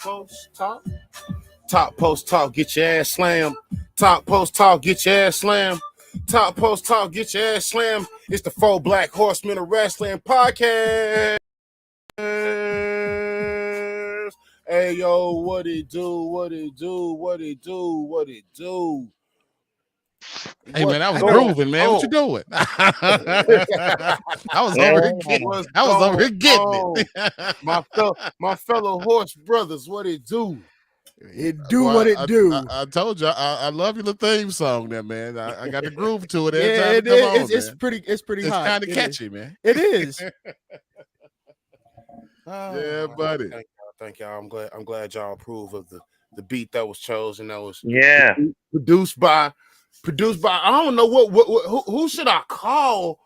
Post Talk. Top Post Talk, get your ass slammed. Top Post Talk, get your ass slammed. Top Post Talk, get your ass slammed. It's the 4 Black Horsemen of Wrestling podcast. Hey, yo, what it do? What it do? What it do? What it do? Hey, man, I was grooving, man. What you doing? I was over here getting it. My fellow horse brothers, what it do? It do what it do. I told you, I love your little theme song there, man. I got the groove to it. Yeah, it's pretty hot. It's kind of catchy, man. It is. Yeah, buddy. Thank y'all. I'm glad y'all approve of the beat that was chosen. That was produced by. I don't know who should I call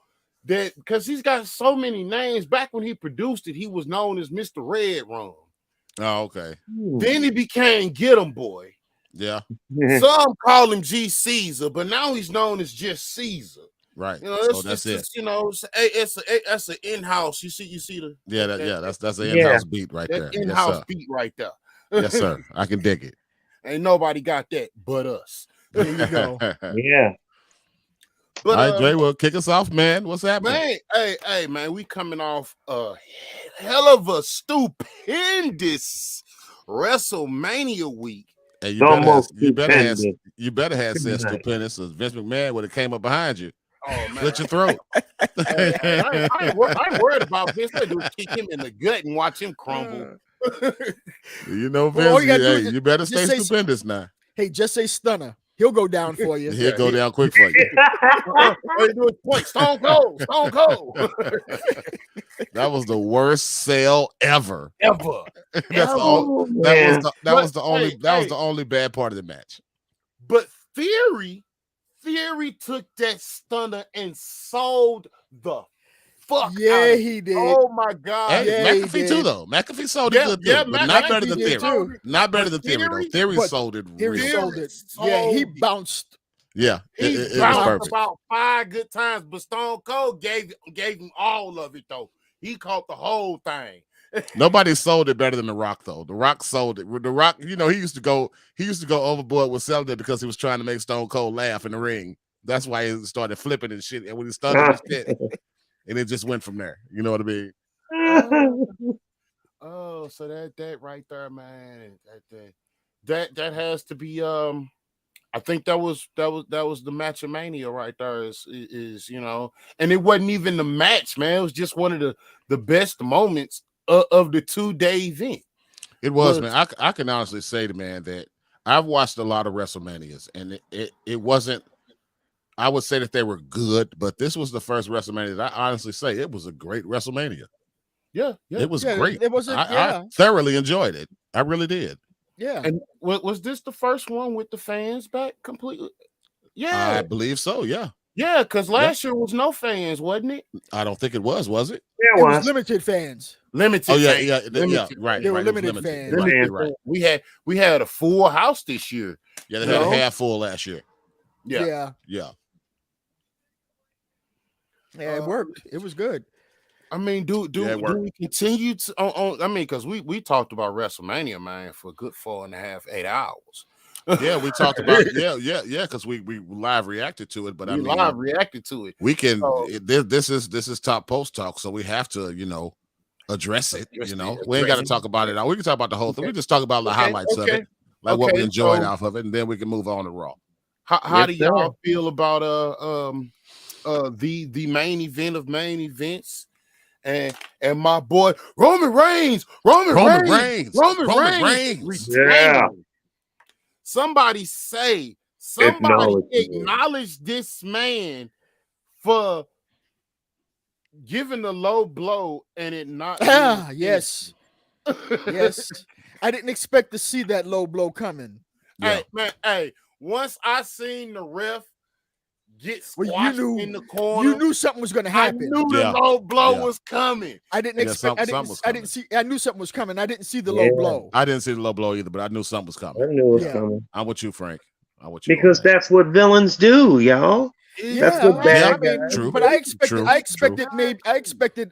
that, because he's got so many names. Back when he produced it, he was known as Mr. Red Rum. Oh, okay. Then he became Get 'em Boy. Yeah. Some call him G Caesar, but now he's known as just Caesar. Right. You know, that's it. You know, that's an in-house. You see the that's an in-house beat right there. In-house beat right there. Yes, sir. I can dig it. Ain't nobody got that but us. There you go. Yeah. But, all right, Dre, well, kick us off, man. What's happening? Man, hey, man, we coming off a hell of a stupendous WrestleMania week. Hey, you better have said stupendous, as Vince McMahon would have came up behind you. Oh, man. Slit your throat. I ain't worried about Vince. They do kick him in the gut and watch him crumble. You know, Vince, you better stay stupendous now. Hey, just say stunner. He'll go down for you. He'll go down quick for you. Stone Cold. That was the worst sale ever. That was the only bad part of the match. But Theory took that stunner and sold the fuck out. Yeah, he did. Oh my God. Hey, yeah, McAfee too, though. McAfee sold it good too, but not better than Theory. Not better than Theory, though. Theory sold it real. Sold it. Yeah, he bounced. Yeah, he it was bounced perfect. about 5 good times, but Stone Cold gave him all of it though. He caught the whole thing. Nobody sold it better than The Rock, though. The Rock sold it. The Rock, you know, he used to go overboard with selling it because he was trying to make Stone Cold laugh in the ring. That's why he started flipping and shit. And when he started his shit, and it just went from there. You know what I mean? Oh, so that right there, man. That has to be I think that was the match of Mania right there is you know, and it wasn't even the match, man. It was just one of the best moments of the 2-day event. It was, man. I can honestly say to man that I've watched a lot of WrestleManias, and it wasn't. I would say that they were good, but this was the first WrestleMania that I honestly say it was a great WrestleMania. Yeah. It was great. It wasn't. I thoroughly enjoyed it. I really did. Yeah. And was this the first one with the fans back completely? Yeah, I believe so. Yeah. Yeah, because last year was no fans, wasn't it? I don't think it was it? It was limited fans. Limited. Oh yeah, fans. yeah, right. They were right. limited fans. Right. We had a full house this year. Yeah, they had a half full last year. Yeah. Yeah, it worked. It was good. I mean, do we continue to on I mean, because we talked about WrestleMania, man, for a good 4.5, 8 hours. Yeah, we talked about because we live reacted to it, but I mean, live reacted to it. We can. This is Top Post Talk, so we have to, you know, address it. You know, we ain't got to talk about it all. We can talk about the whole thing. We just talk about the highlights of it, like what we enjoyed off of it, and then we can move on to Raw. How do y'all feel about the main event of main events? And my boy Roman Reigns. Yeah. Somebody acknowledge this man for giving the low blow and it not. Yes. Yes. I didn't expect to see that low blow coming. Yeah. Hey, man, once I seen the ref get squashed in the corner, you knew something was going to happen. I knew the low blow was coming. I didn't expect. I knew something was coming. I didn't see the low blow. I didn't see the low blow either, but I knew something was coming. I knew it was coming. I'm with you, Frank. I'm with you. Because that's what villains do, y'all. That's what bad guys. True. But I expected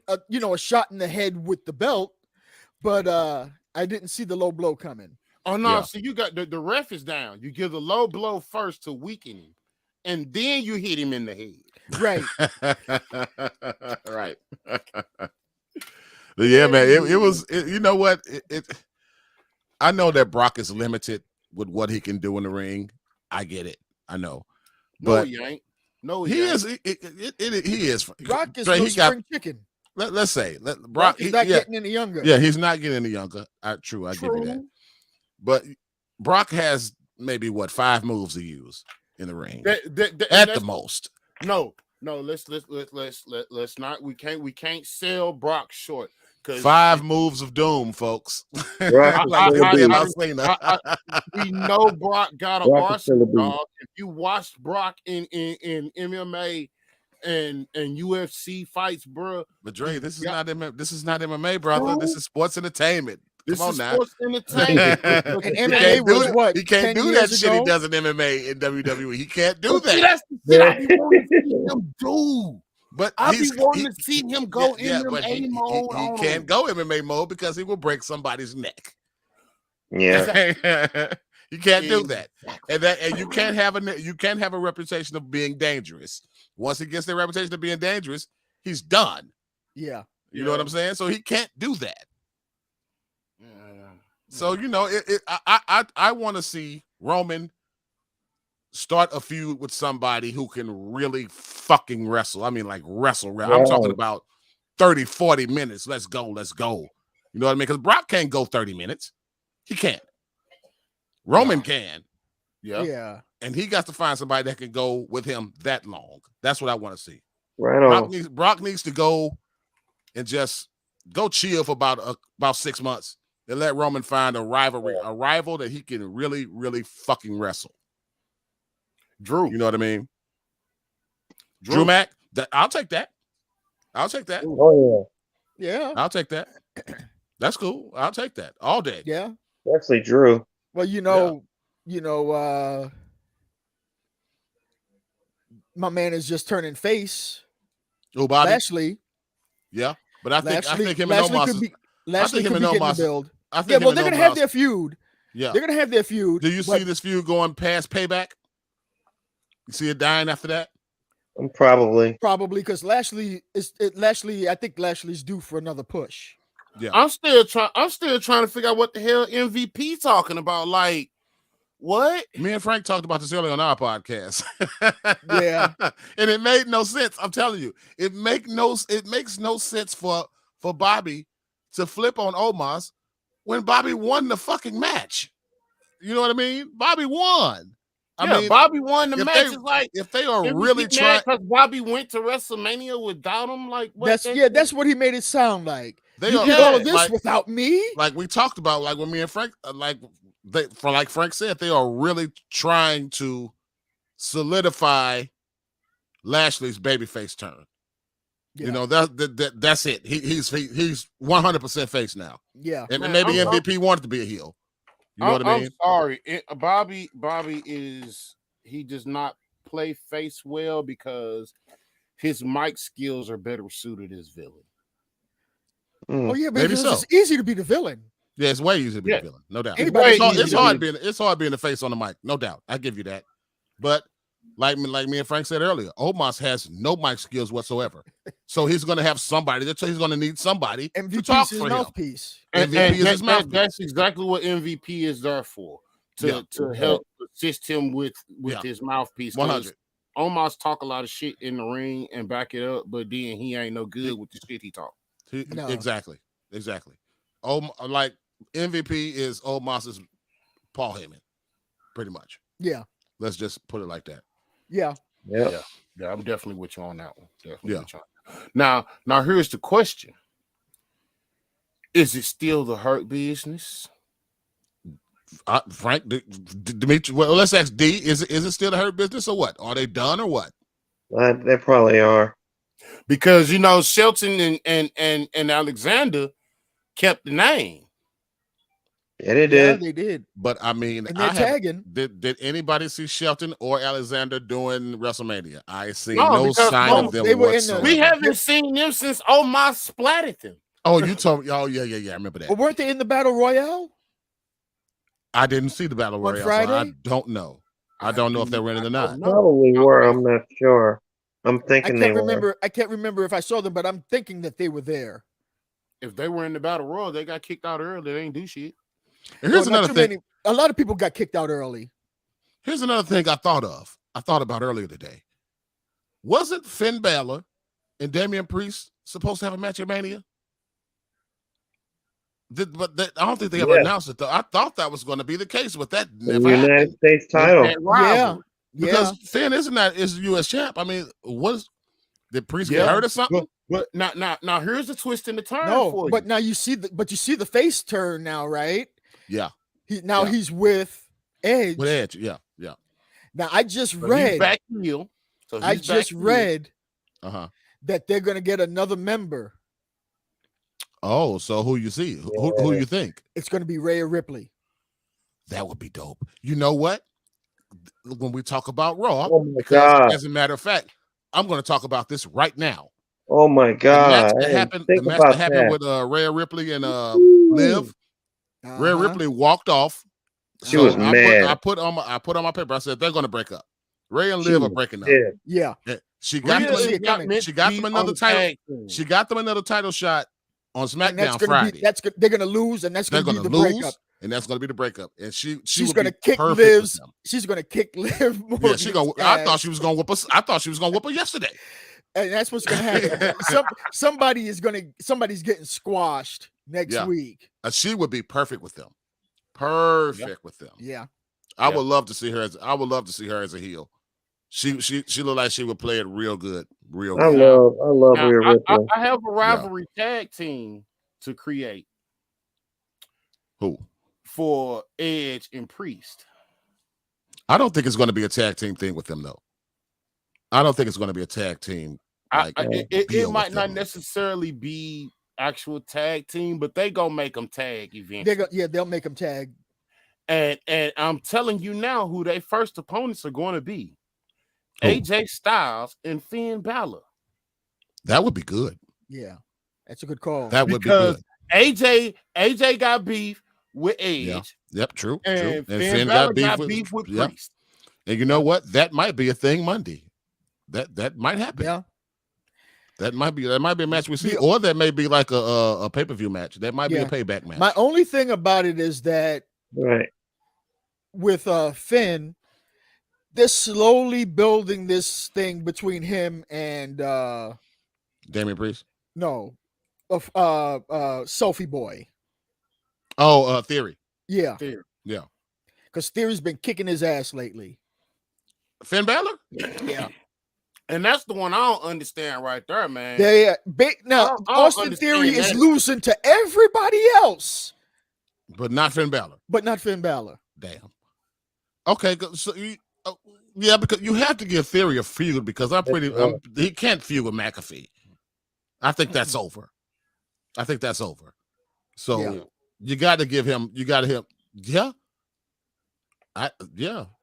a shot in the head with the belt. But I didn't see the low blow coming. Oh no, Yeah. so you got the ref is down. You give the low blow first to weaken him, and then you hit him in the head. Right. Right. But yeah, man, it was you know what? I know that Brock is limited with what he can do in the ring. I get it. I know. No, But he ain't. No, he ain't. is he is Brock is Dre, no he got spring chicken. let's say Brock Brock is not yeah, getting any younger. yeah, he's not getting any younger. True, I give you that. True. But Brock has maybe 5 moves to use in the ring That- at that's- the most. No, let's not. We can't sell Brock short. 5 moves of doom, folks. Brock is I- still a I- beast. I've seen that. we know Brock got a Brock is still a arsenal, beast. dog. If you watched Brock in MMA and UFC fights, bro, But Dre, this is Yeah. not MMA, brother. This is sports entertainment. this Come on is now. sports entertainment. And He MMA can't do was it. what, He can't 10 do that years shit he ago? does in MMA and WWE. He can't do See, that. that's the shit I be wanting to see him do. But I be he's wanting to see him go but MMA he mode. on can't him. go MMA mode because he will break somebody's neck. Yeah. You can't do that. And you can't have a reputation of being dangerous. Once he gets the reputation of being dangerous, he's done. Yeah. You know what I'm saying? So he can't do that. Yeah. So you know, I want to see Roman start a feud with somebody who can really fucking wrestle. I mean, like wrestle. I'm talking Right. about 30, 40 minutes. Let's go. You know what I mean? Because Brock can't go 30 minutes. He can't. Roman No. can. Yeah. Yeah. And he got to find somebody that can go with him that long. That's what I want to see. Right on. Brock needs to go and just go chill for about 6 months and let Roman find a rival that he can really, really fucking wrestle. Drew. You know what I mean? Drew Mack, I'll take that. Oh Yeah. I'll take that. That's cool. I'll take that all day. Yeah. yeah. Actually, Drew. Well, my man is just turning face. Oh, Bobby. Lashley. Yeah, but I think him and Lashley Omos. could be Lashley him could and be getting Omos- the build. I think Yeah, him well, and they're gonna have Omos- their feud. Yeah. They're gonna have their feud. Do you but see this feud going past Payback? You see it dying after that? Probably. Probably because Lashley. I think Lashley's due for another push. I'm still trying to figure out what the hell MVP talking about. Like, what? Me and Frank talked about this earlier on our podcast. Yeah. And it made no sense. I'm telling you, it makes no sense for Bobby to flip on Omos when Bobby won the fucking match. You know what I mean? Bobby won. I mean, Bobby won the if match. they- It's like if they are really trying, because Bobby went to WrestleMania without him. Like, what? That's what he made it sound like. they You are did all of this like, without me. like we talked about, like when me and Frank, like Frank said, they are really trying to solidify Lashley's babyface turn. Yeah. You know, that's it. He's 100% face now, Yeah. and Man, maybe I'm- MVP wanted to be a heel. You know what I mean? I'm sorry. Bobby he does not play face well because his mic skills are better suited as villain. Oh yeah, Maybe because so. it's easy to be the villain. Yeah, it's way easier to be Yeah. a villain, no doubt. Anybody Way can It's be hard the being the face on the mic, no doubt. I give you that. But like me and Frank said earlier, Omos has no mic skills whatsoever. So he's going to have somebody. He's going to need somebody to MVP's talk his for him. mouthpiece. MVP is his mouthpiece. That's exactly what MVP is there for. To help assist him with Yeah. his mouthpiece. 100. Omos talk a lot of shit in the ring and back it up, but then he ain't no good with the shit he talk. No. Exactly. Like MVP is Omos's Paul Heyman, pretty much. Yeah. Let's just put it like that. Yeah. Yeah. Yeah, I'm definitely with you on that one. Definitely Yeah. with you on that. Now here's the question. Is it still the Hurt Business? Frank, Dimitri. Well, let's ask D. Is it still the Hurt Business or what? Are they done or what? They probably are. Because Shelton and Alexander kept the name. Yeah, they Yeah, did. they did. But I mean, And they're tagging. Did anybody see Shelton or Alexander doing WrestleMania? I see No, no because sign no, of them they were in the- whatsoever. We haven't seen them since Omos splatted them. Oh, you told me. Oh, yeah. I remember that. But weren't they in the battle royale? I didn't see the battle On royale, so I Friday? don't know. I don't know if they were in it or not. Probably were. I'm not sure. I'm I thinking they can't were. remember. I can't remember if I saw them, but I'm thinking that they were there. If they were in the battle royal, they got kicked out early. They ain't do shit. And here's Well, not another too thing. many- A lot of people got kicked out early. Here's another thing I thought of. I thought about earlier today. Wasn't Finn Balor and Damian Priest supposed to have a match at Mania? I don't think they ever Yeah. announced it though. I thought that was going to be the case, but that The never United happened. States title. That rivalry. Because Finn is U.S. champ. I mean, did Priest get Yeah. hurt or something? But now here's the twist in the turn No, for you. but now you see the face turn now, right? Yeah, Now Yeah. he's with Edge. with Edge. Yeah. Now I just So he's read. back heel. So I he's just back heel. read Uh-huh. that they're gonna get another member. Oh, so who you see? Who you think? It's gonna be Rhea Ripley. That would be dope. You know what? When we talk about Raw, Oh my because God. as a matter of fact, I'm going to talk about this right now. Oh my The God. match I that didn't happened, think the match about that happened that. with Rhea Ripley and Ooh. Liv. Rhea Uh-huh. Ripley walked off. She was mad. I put on my paper. I said they're going to break up. Rhea and She Liv are was breaking up. pissed. Yeah. Yeah. She got Rhea them. is- Really not meant She to got be them on another the title. tag team. She got them another title shot on And that's SmackDown gonna Friday. be they're gonna lose, and that's They're gonna be going the to breakup. lose, and that's going to be the breakup. And she She's would gonna be kick perfect with Liv's. them. She's gonna kick Liv more. Yeah, she going. I thought she was going to whoop us. I thought she was going to whoop her yesterday. And that's what's gonna happen. Somebody's getting squashed next Yeah. week. She would be perfect with them. Perfect with them. Yeah. I Yeah. would love to see her as a heel. She looked like she would play it real good. Real I good. love Now, Rhea Ripley. I have a rivalry tag team to create Who? for Edge and Priest. I don't think it's going to be a tag team thing with them though. I don't think it's going to be a tag team. Like, It deal might with not them. necessarily be actual tag team, but they gonna make them tag eventually. They'll make them tag. And I'm telling you now who their first opponents are going to be: Who? AJ Styles and Finn Balor. That would be good. Yeah. That's a good call. That would be Because good. AJ got beef with Edge, Yeah. Yep, true. and And Finn Balor got beef with yeah. Priest. And you know what? That might be a thing Monday. That might happen. yeah. That might be a match we see, Yeah. or that may be like a pay-per-view match. That might Yeah. be a payback match. My only thing about it is that Right. with Finn, they're slowly building this thing between him and Damian Priest. Sophie Boy. Oh, Theory. Yeah. There. Yeah. Because Theory's been kicking his ass lately. Finn Balor? Yeah. And that's the one I don't understand right there, man. Now I don't Austin Theory understand is that. losing to everybody else, But not Finn Balor. but not Finn Balor. Damn. Okay, so yeah, because you have to give Theory a feud because he can't feud with McAfee. I think that's over. So Yeah. you got to give him. Yeah.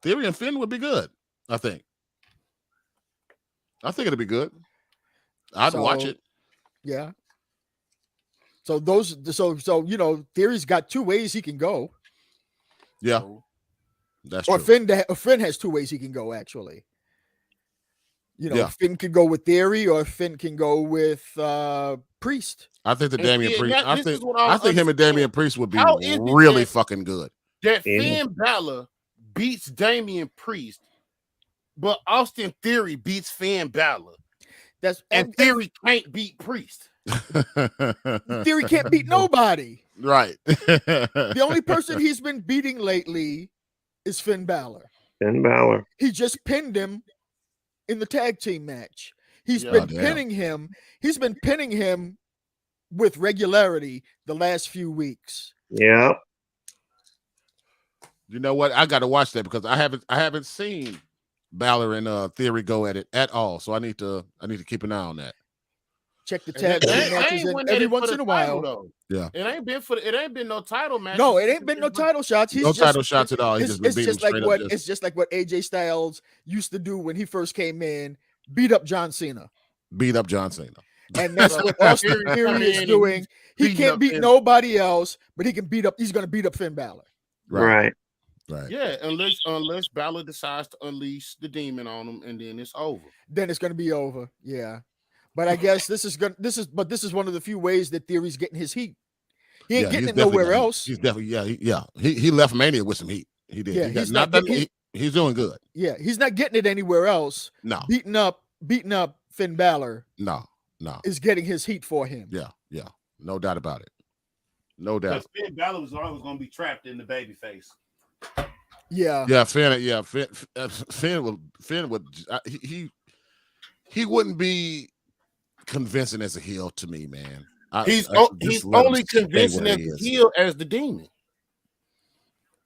Theory and Finn would be good. I think it'd be good. I'd watch So, it. Yeah. So Theory's got two ways he can go. Yeah, So, that's Or true. Finn has two ways he can go, actually. Yeah. Finn could go with Theory, or Finn can go with Priest. I think the And Damian see, Priest. that- I this think is what I I think him and understand. Damian Priest would be How is it really that- fucking good. that Yeah. Finn Balor beats Damian Priest, but Austin Theory beats Finn Balor, and Theory can't beat Priest. Theory can't beat nobody. Right. The only person he's been beating lately is Finn Balor. Finn Balor. He just pinned him in the tag team match. He's Yeah. been Oh, damn. pinning him. He's been pinning him with regularity the last few weeks. Yeah. You know what? I got to watch that because I haven't seen Balor and Theory go at it at all. So I need to keep an eye on that. Check the And tag they- team they matches ain't in went at every it for once the in a title, while. though. Yeah. It ain't been no title match. No, it ain't been no title shots. He's No just, title shots at all. He It's, just been it's beating just like straight what up. it's just like what AJ Styles used to do when he first came in, beat up John Cena. Beat up John Cena. and that's So, what Austin Theory come Theory is in and doing. He beating can't up beat Finn. nobody else, but he can beat up. He's going to beat up Finn Balor. Right. Right. Yeah, unless Balor decides to unleash the demon on him, and then it's over. Then it's going to be over. Yeah, but I guess this is one of the few ways that Theory's getting his heat. He ain't getting he's it nowhere definitely- else. He's definitely He left Mania with some heat. He did. Yeah, he got, he's not not that he's doing good. Yeah, he's not getting it anywhere else. No, Beating up Finn Balor no. is getting his heat for him. Yeah. No doubt about it. No doubt. Because Finn Balor was always going to be trapped in the baby face. Yeah. Yeah, Finn would he wouldn't be convincing as a heel to me, man. He's just let him only stay convincing where as he the is. heel as the demon.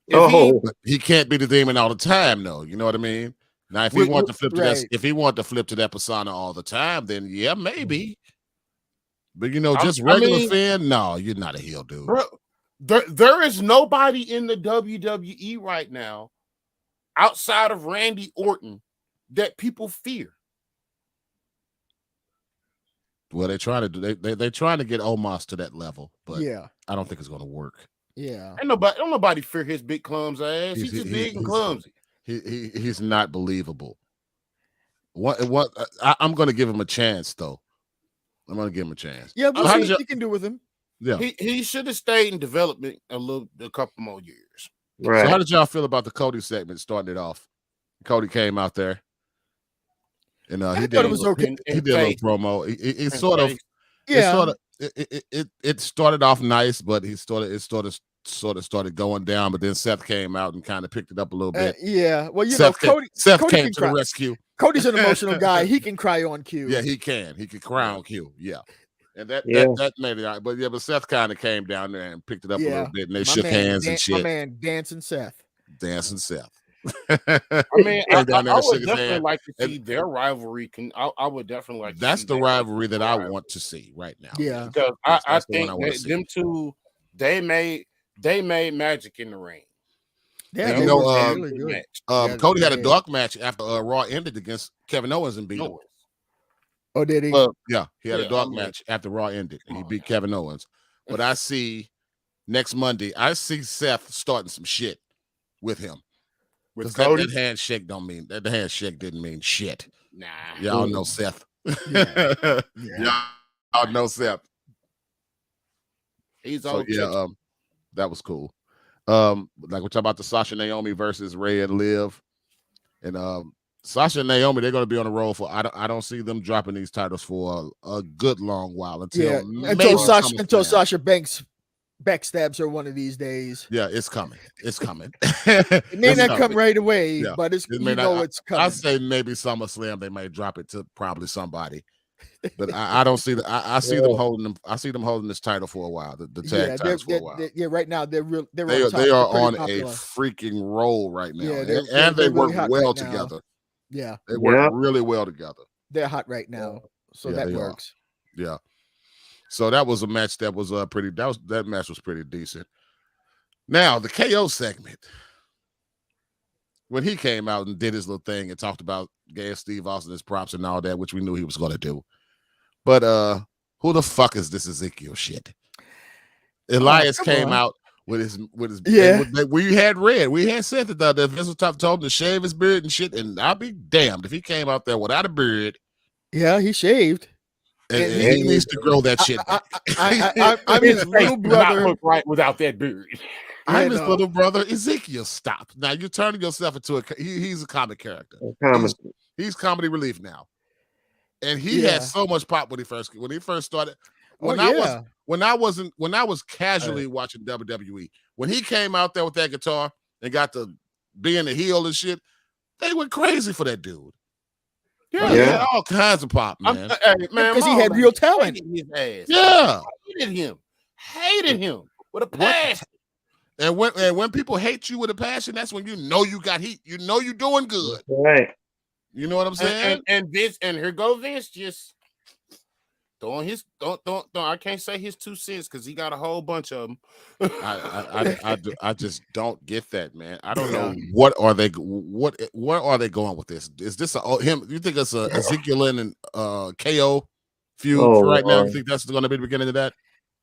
But he can't be the demon all the time, though. You know what I mean? Now, if he wanted to flip to that, if he wanted to flip to that persona all the time, then yeah, maybe. But just regular Finn, no, you're not a heel, dude. Bro, there is nobody in the WWE right now outside of Randy Orton that people fear. Well, they're trying to do they're trying to get Omos to that level, but Yeah. I don't think it's going to work. Yeah. Don't nobody fear his big clumsy ass. He's just big and clumsy. He's not believable. I'm going to give him a chance, though. I'm going to give him a chance. Yeah, we'll How see did what you can do with him. Yeah. He should have stayed in development a couple more years. Right. So how did y'all feel about the Cody segment starting it off? Cody came out there, and he did thought it was okay. He did a little promo. It sort of, it started off nice, but it started going down. But then Seth came out and kind of picked it up a little bit. Yeah. Well, Seth Cody came can to cry. the rescue. Cody's an emotional guy. He can cry on cue. Yeah, he can. He could cry on cue. Yeah. And that made it out. But Seth kind of came down there and picked it up a little bit, and they shook hands and shit. My man, Dancing Seth. I mean, I would definitely like to see their rivalry. I would definitely like. That's the rivalry that I want to see right now. Yeah, because I think them two, they made magic in the ring. Yeah, really good. Cody had a dark match after Raw ended against Kevin Owens and beat him. Oh, did he? Yeah, he had a dark match after Raw ended, and he beat Kevin Owens. But I see next Monday, I see Seth starting some shit with him. Because that handshake the handshake didn't mean shit. Nah, y'all know Seth. Yeah. Y'all know Seth. He's that was cool. Like we're talking about the Sasha Naomi versus Rhea and Liv, and Sasha and Naomi, they're going to be on the roll for. I don't see them dropping these titles for a good long while until Sasha Banks backstabs her one of these days. Yeah, it's coming. It's coming. It may not come right away, but it's coming. I say maybe SummerSlam they may drop it to probably somebody, but I don't see I see them holding them. I see them holding this title for a while. The tag titles for a while. Right now they are on a freaking roll right now, and they work well together. Yeah, they work really well together. They're hot right now, so that works. Yeah. So that was a match that was that match was pretty decent. Now the KO segment, when he came out and did his little thing and talked about gave Steve Austin his props and all that, which we knew he was going to do. But who the fuck is this Ezekiel shit? Elias came out with his we had said that the Vince told him to shave his beard and shit, and I'll be damned if he came out there without a beard. Yeah, he shaved. And he needs to grow that shit. I'm his little brother. Look right without that beard. I'm his little brother. Ezekiel, stop. Now you're turning yourself into he's a comic character. He's comedy relief now. And he had so much pop when he first started. When I was casually watching WWE, when he came out there with that guitar and got to being the heel and shit, they went crazy for that dude. Yeah, he had all kinds of pop, man. Because he had real talent. Yeah, hated him with a passion. And when people hate you with a passion, that's when you know you got heat. You know you're doing good. Right. You know what I'm saying? And Vince, and here go Vince just throwing his don't I can't say his 2 cents because he got a whole bunch of them. I just don't get that, man. I don't know where are they going with this? Is this him? You think it's a Ezekiel and KO feud Oh, for right now? You Lord. think that's going to be the beginning of that? I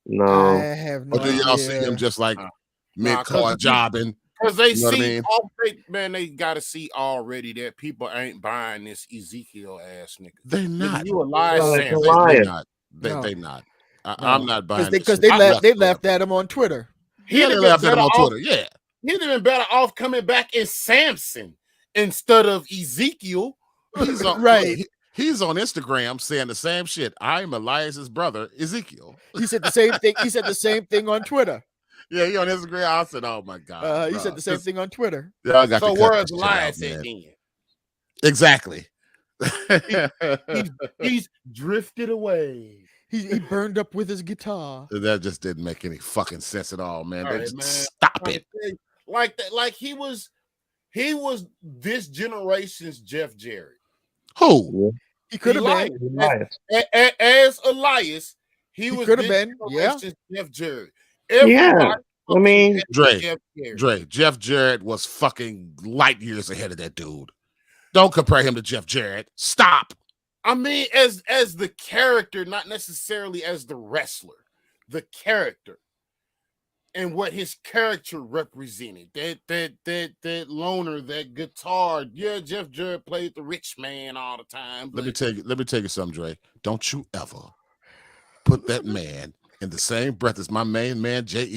No. have no Or do y'all see him idea. just like Nah, mid-card 'cause jobbing? Because they You know what I see, mean? they got to see already that people ain't buying this Ezekiel ass nigga. They Nigga, not. you Elias No, it's Samson. a liar. They not. No. They not. No. I'm not buying this Because shit they laughed whatsoever. laughed at him on Twitter. He'd Yeah, they have laughed been at him better on off. Twitter. Yeah. He'd have been better off coming back in Samson instead of Ezekiel. He's on Right. He's on Instagram saying the same shit. I'm Elias's brother, Ezekiel. He said the same thing. He said the same thing on Twitter. Yeah, he on Instagram. I said, "Oh my god." He said the same thing on Twitter. Y'all got So to cut where's this shit out, Elias at man. then? Exactly. He's drifted away. He burned up with his guitar. That just didn't make any fucking sense at all, man. All right, Just man. stop it. Like that, like he was this generation's Jeff Jarrett. Who? He could have been. Elias. Elias. As Elias, he was could have this been, yeah. generation's Jeff Jarrett. Yeah, Everybody I mean, Dre, Jeff Jarrett. Dre, Jeff Jarrett was fucking light years ahead of that dude. Don't compare him to Jeff Jarrett. Stop. I mean, as the character, not necessarily as the wrestler, the character and what his character represented. That loner, that guitar. Yeah, Jeff Jarrett played the rich man all the time. Let me but tell you something, Dre. Don't you ever put that man in the same breath as my main man, Jeff.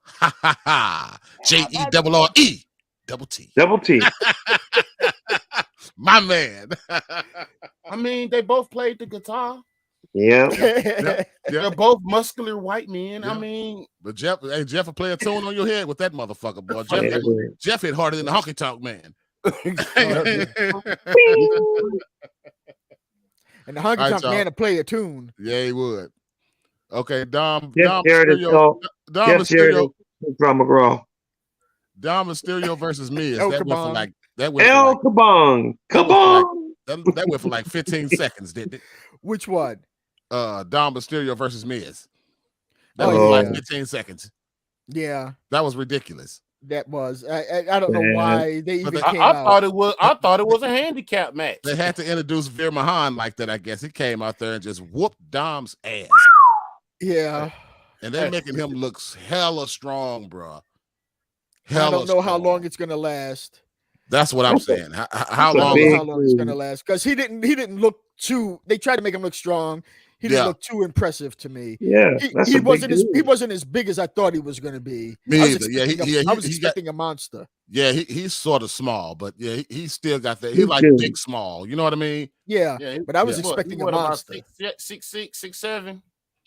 Ha ha ha. Jeore double T. double T. My man. I mean, they both played the guitar. Yeah. Yeah. They're both muscular white men. Yeah. I mean, But Jeff will play a tune on your head with that motherfucker, boy. Yeah, Jeff hit harder than the honky tonk man. And the honky All right, tonk y'all. man to play a tune. Yeah, he would. Okay, Dom Jeff Jarrett is called Dom Jeff Jarrett Mysterio, is Drum McGraw. Dom Mysterio versus Miz. El That went for Kabong. like that went for El like, Kabong. Kabong. that went for like 15 seconds, didn't it? Which one? Dom Mysterio versus Miz. That Oh, was like yeah. 15 seconds. Yeah, That was ridiculous. that was. I don't know Yeah. why they But even they- came I out. thought it was a handicap match. They had to introduce Veer Mahan like that, I guess. He came out there and just whooped Dom's ass. Yeah, And they're making him look hella strong, bro. I don't know how long it's gonna last. That's what I'm saying. How That's a I don't long? know big how long it's dude. gonna last because he didn't look too. They tried to make him look strong. He didn't Yeah. look too impressive to me. Yeah, that's He a big wasn't as dude. he wasn't as big as I thought he was gonna be. Me I was either. Yeah, expecting I was he got. expecting a monster. Yeah, he's sort of small, but yeah, he still got that. He Big like dude. big small. You know what I mean? Yeah, Yeah, but I was Yeah. expecting a about monster. 6'6", 6'7".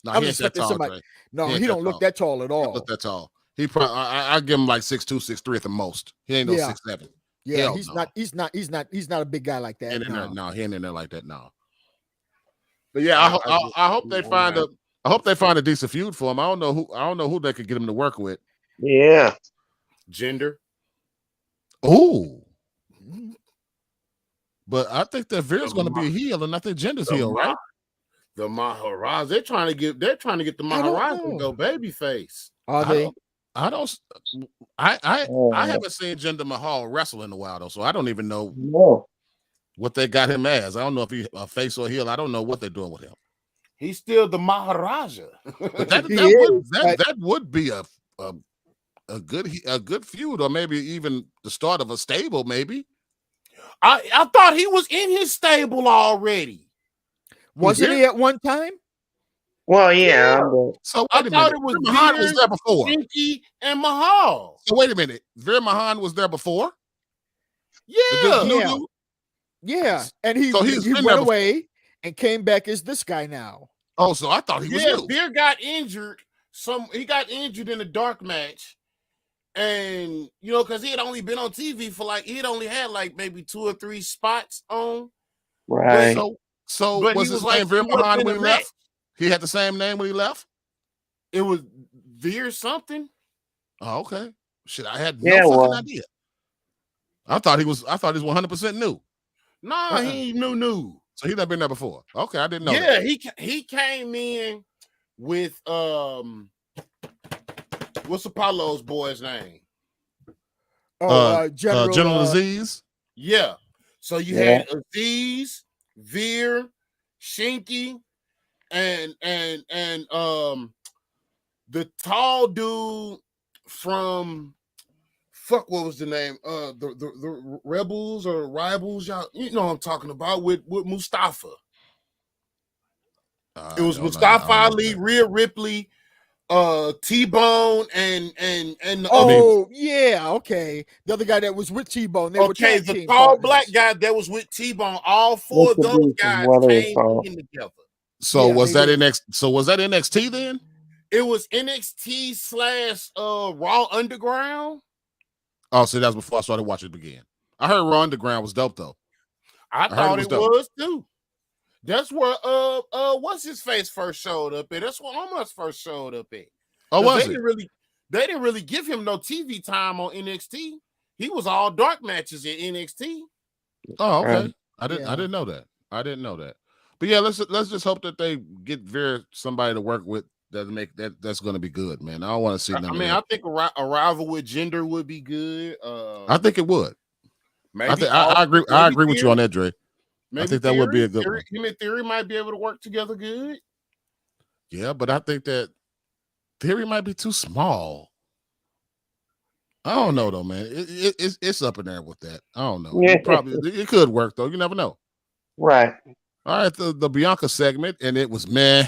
No, I he was ain't that expecting tall. somebody- Dre. No, He ain't he that don't look tall. that tall at He all. look that tall. He probably. I give him like 6'2", 6'3" at the most. He ain't no Yeah. 6'7". Yeah, Hell he's no. not. He's not a big guy like He that. ain't in there. No. No, he ain't in there like that. No. But yeah, I hope they find okay. I hope they find a decent feud for him. I don't know who they could get him to work with. Yeah. Gender. Ooh. But I think that Veer's going to be a heel, and I think Jinder's heel, right? The Maharaj. They're trying to get the I don't Maharaj to know. go babyface. Are I they? don't- I don't. I Oh. haven't seen Jinder Mahal wrestle in a while though, so I don't even know No. what they got him as. I don't know if he's a face or heel. I don't know what they're doing with him. He's still the Maharaja. But that He would be a good feud, or maybe even the start of a stable. Maybe I thought he was in his stable already. Wasn't Veer? he at one time? Well, yeah. but so. I Wait a thought minute. it was Veer Mahan was Veer, there before. Shinky, and Mahal. So wait a minute. Veer Mahan was there before. Yeah. New Yeah. dude? Yeah, and he So he's he been went there before. away and came back as this guy now. Oh, so I thought he was Yeah, new. Veer got injured. He got injured in a dark match. And because he had only been on TV for he'd only had maybe 2 or 3 spots on. right. So But was he his was name Veer he wasn't Mahan in when the he left? match. He had the same name when he left. It was Veer something. Oh, okay. Shit, I had Yeah, no fucking well. idea. I thought he was 100% new. Nah, he ain't new. So he never been there before. Okay, I didn't know. Yeah, that. he came in with what's Apollo's boy's name? General Aziz. Yeah. So you Yeah. had Aziz, Veer, Shinky, the tall dude from what was the name? The Rebels or Rivals, y'all. You know what I'm talking about with Mustafa. It was Mustafa Ali, Rhea Ripley, T-Bone, and yeah, okay. The other guy that was with T-Bone. They were okay, tag the team tall partners. black guy that was with T-Bone. All four of Mr. those Beast is guys what it's came called. in together. So Yeah, was they that did. So was that NXT then? It was NXT / Raw Underground. Oh, so that's before I started watching it again. I heard Raw Underground was dope though. I heard thought it was it dope. was too. That's where what's his face first showed up at. That's where Omos first showed up at. Oh, 'Cause was they it? they didn't really give him no TV time on NXT. He was all dark matches at NXT. Oh, okay. Right. I didn't know that. I didn't know that. But yeah, let's just hope that they get somebody to work with that's going to be good, man. I don't want to see. I think a rival with Gender would be good. I think it would. Maybe I agree. I agree with you on that, Dre. Maybe I think that would be a good one. Him and Theory might be able to work together good. Yeah, but I think that Theory might be too small. I don't know though, man. It's up in there with that. I don't know. Yeah. It could work though. You never know. Right. All right, the Bianca segment, and it was man.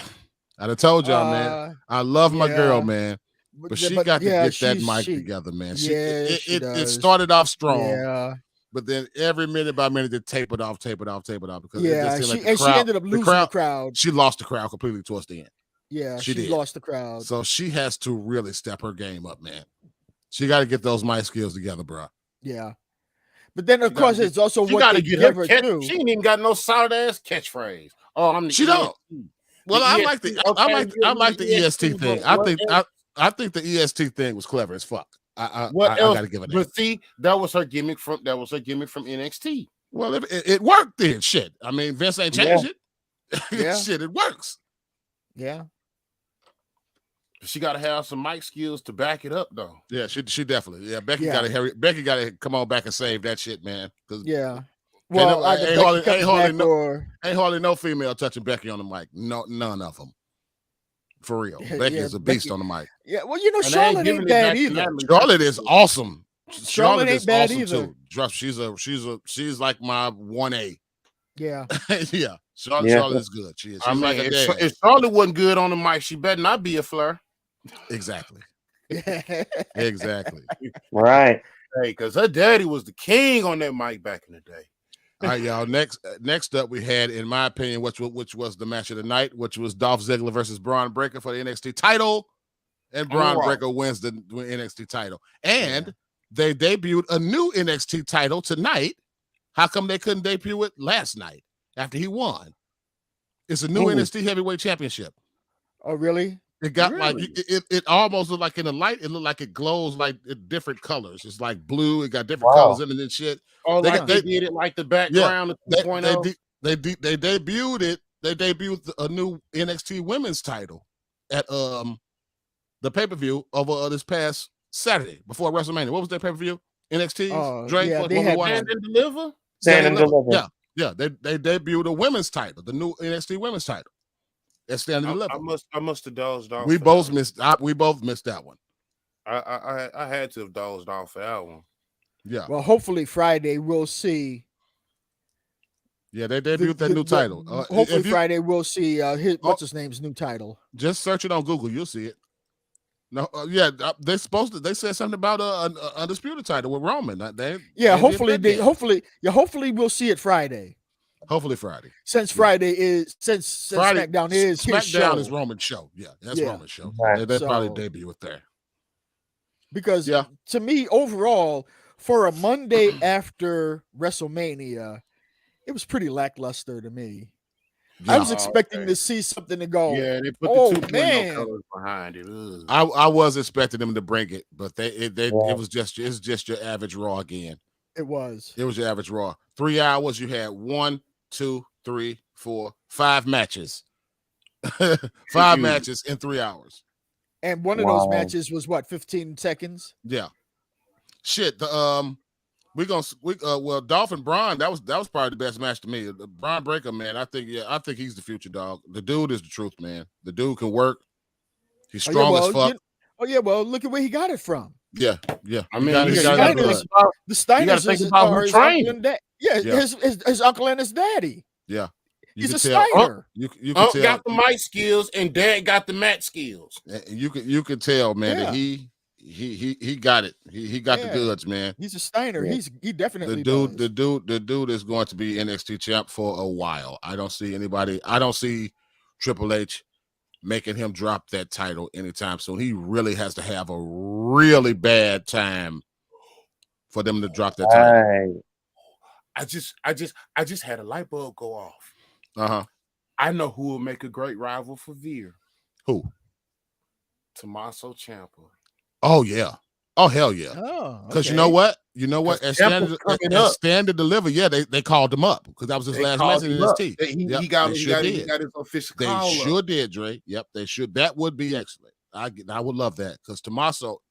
I done told y'all, man. I love my girl, man. But she got to get that mic together, man. It started off strong, but then every minute by minute, it tapered off because she ended up losing the crowd. She lost the crowd completely towards the end. Yeah, she did. lost the crowd. So she has to really step her game up, man. She got to get those mic skills together, bro. Yeah, but then of course it's also what they give her too. She ain't even got no solid ass catchphrase. Oh, I'm the she don't. Well, I like the EST thing. I think the EST thing was clever as fuck. I gotta give it that. But see, that was her gimmick from NXT. Well, it worked then. Shit. I mean, Vince ain't changed it. Yeah. Shit, it works. Yeah. She got to have some mic skills to back it up, though. Yeah, she definitely. Yeah, Becky got to come on back and save that shit, man. Yeah. Well, ain't hardly no female touching Becky on the mic. No, none of them. For real. Becky is a beast on the mic. Yeah, well, you know, Charlotte ain't bad either. Charlotte is awesome. Charlotte ain't bad either. Too. She's like my 1A. Yeah. Yeah. Charlotte is good. She is. If Charlotte wasn't good on the mic, she better not be a Flair. Exactly. Exactly. Right. Hey, because her daddy was the king on that mic back in the day. All right, y'all. Next up, we had, in my opinion, which was the match of the night, which was Dolph Ziggler versus Braun Breaker for the NXT title, and Braun Breaker wins the NXT title. And they debuted a new NXT title tonight. How come they couldn't debut it last night after he won? It's a new NXT Heavyweight Championship. Oh, really? It got like it almost looked like in the light. It looked like it glows like different colors. It's like blue. It got different colors in it and shit. Oh, they did it like the background. They debuted it. They debuted a new NXT Women's title at the pay-per-view over this past Saturday before WrestleMania. What was that pay-per-view? NXT. Drake. Yeah, they had Stand and Deliver. Stand and Deliver. Yeah. They debuted a women's title, the new NXT Women's title. Stand and Deliver. I must have dozed off. We both missed that one. I had to have dozed off for that one. Yeah. Well, hopefully Friday we'll see. Yeah, they debuted that new title. Hopefully Friday we'll see what's his name's new title. Just search it on Google, you'll see it. No, they said something about an undisputed title with Roman. Hopefully we'll see it Friday. Hopefully Friday. Since Friday is SmackDown is his show. Is Roman's show. Yeah, that's Roman's show. Right. They probably debut it there. Because to me, overall, for a Monday after WrestleMania, it was pretty lackluster to me. Yeah. I was expecting to see something to go. Yeah, they put the 2.0 colors behind it. I was expecting them to bring it, but it was just your average Raw again. It was your average Raw. 3 hours, you had 1, 2, 3, 4, 5 matches. 5 matches in 3 hours. And one of those matches was what, 15 seconds? Yeah. Shit. The Well, Dolph and Braun, that was probably the best match to me. Braun Breaker, man, I think he's the future, dog. The dude is the truth, man. The dude can work. He's strong as fuck. Well, look at where he got it from. Yeah. I mean, the Steiners think about who trained him. His uncle and his daddy. Yeah. He's a Steiner. You can Unc tell, got the mic skills and Dad got the mat skills. You can tell, man, that he got it. He got the goods, man. He's a Steiner. Yeah. He definitely the dude is going to be NXT champ for a while. I don't see Triple H making him drop that title anytime soon. He really has to have a really bad time for them to drop that title. I just had a light bulb go off. Uh-huh. I know who will make a great rival for Veer. Who? Tommaso Ciampa. Oh yeah. Oh hell yeah. Oh, because you know what? As Standard Deliver, they called him up because that was his last match in NXT. He got his official call. They sure did, Dre. Yep, they should. That would be excellent. I would love that because Tommaso,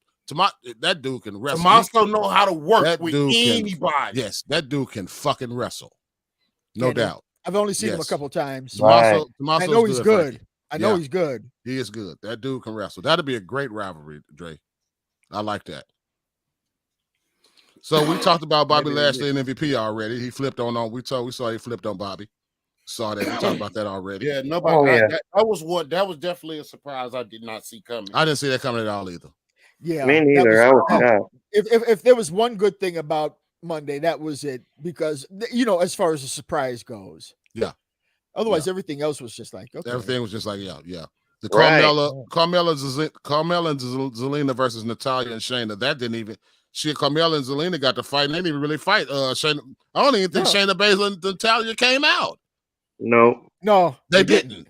that dude can wrestle. Tommaso know how to work with anybody. Yes, that dude can fucking wrestle. No doubt. I've only seen him a couple times. Tommaso I know he's good. I know he's good. He is good. That dude can wrestle. That'd be a great rivalry, Dre. I like that. So we talked about Bobby Lashley and MVP already. He flipped on. We saw he flipped on Bobby. Saw that. We talked about that already. Yeah, nobody. That was definitely a surprise I did not see coming. I didn't see that coming at all either. Yeah, me neither. I was shocked. If there was one good thing about Monday, that was it, because as far as the surprise goes. Yeah. Otherwise, everything else was just like everything was just like yeah. The Carmella and Zelina versus Natalya and Shayna. That didn't even. Carmella and Zelina got to fight, and they didn't even really fight. Shayna. I don't even think Shayna Baszler and Natalya came out. No, they didn't.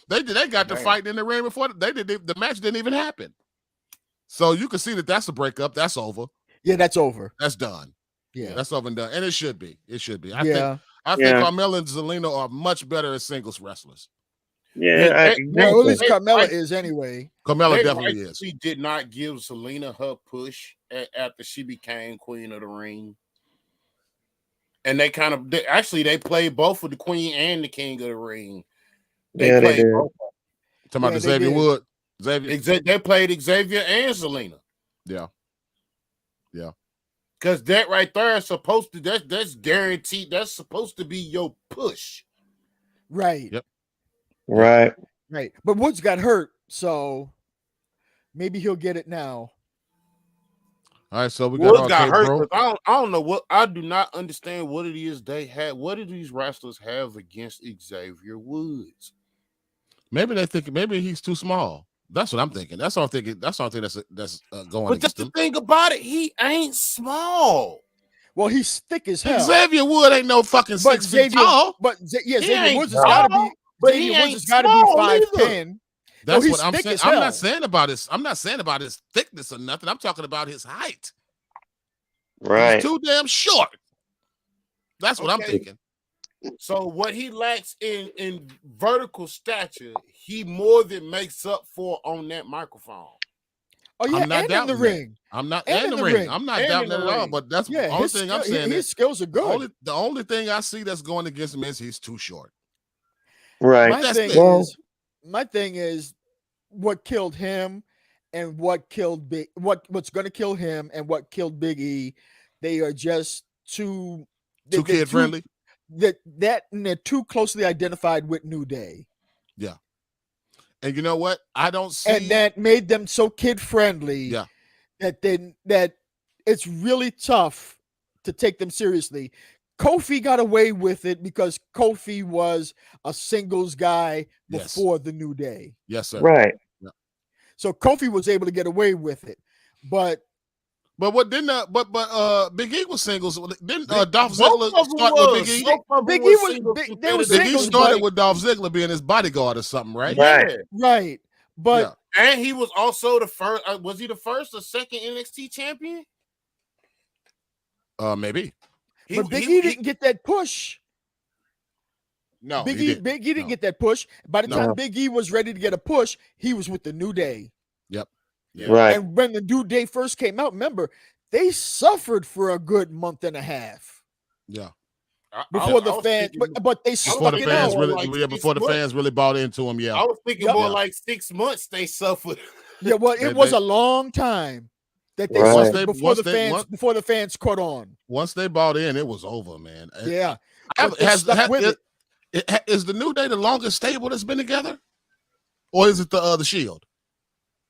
They got to fight in the ring before the match didn't even happen. So you can see that's a breakup. That's over. Yeah, that's over. That's done. Yeah, that's over and done. And it should be. I think Carmella and Zelina are much better as singles wrestlers. Yeah, at least Carmella is anyway. Carmella definitely is. She did not give Zelina her push after she became Queen of the Ring. And they played both with the Queen and the King of the Ring. They played both. Talking about Xavier Wood. They played Xavier and Zelina. Yeah. Because that right there is supposed to, that's guaranteed. That's supposed to be your push. Right. Yep. Right. But Woods got hurt, so maybe he'll get it now. All right, so we got hurt. I don't know what. I do not understand what it is they had. What do these wrestlers have against Xavier Woods? Maybe they think he's too small. That's what I'm thinking. That's all I'm thinking. That's going. But that's the thing about it. He ain't small. Well, he's thick as hell. Xavier Wood ain't no fucking 6 feet tall. But Xavier Woods has got to be. But he has got to be 5'10". That's what I'm saying. I'm not saying about his thickness or nothing. I'm talking about his height. Right. He's too damn short. That's what I'm thinking. So what he lacks in vertical stature, he more than makes up for on that microphone. Oh yeah, I'm not and in the ring. I'm not in the ring. I'm not doubting that at all. But that's the only thing I'm saying. His skills are good. The only thing I see that's going against him is he's too short. Right. My thing is what killed him and what's going to kill him and what killed Big E. They are just too kid friendly. They're too closely identified with New Day. Yeah. And you know what? I don't see. And that made them so kid friendly. Yeah. That it's really tough to take them seriously. Kofi got away with it because Kofi was a singles guy before the New Day. Yes, sir. Right. Yeah. So Kofi was able to get away with it. But what didn't Big E was singles? Didn't Dolph Ziggler start with Big E? Big E was Big E started with Dolph Ziggler being his bodyguard or something, right? Right. But and he was also the first. Was he the first or second NXT champion? Maybe. But Big E didn't get that push. No, Big E didn't get that push. By the time Big E was ready to get a push, he was with the New Day. Yep. Yeah. Right. And when the New Day first came out, remember, they suffered for a good month and a half Yeah. before I the was fans, thinking- but they Before stuck the it fans out. really- really, like yeah, 6 before the months. fans really bought into him. Yeah. I was thinking Yep. more Yeah. like 6 months they suffered. Yeah, well, They- it was they- a long time that they Right. suffered before the fans caught on. Once they bought in, it was over, man. Yeah, Have- but they has- stuck ha- with is- it. Is the New Day the longest stable that's been together, or is it the Shield?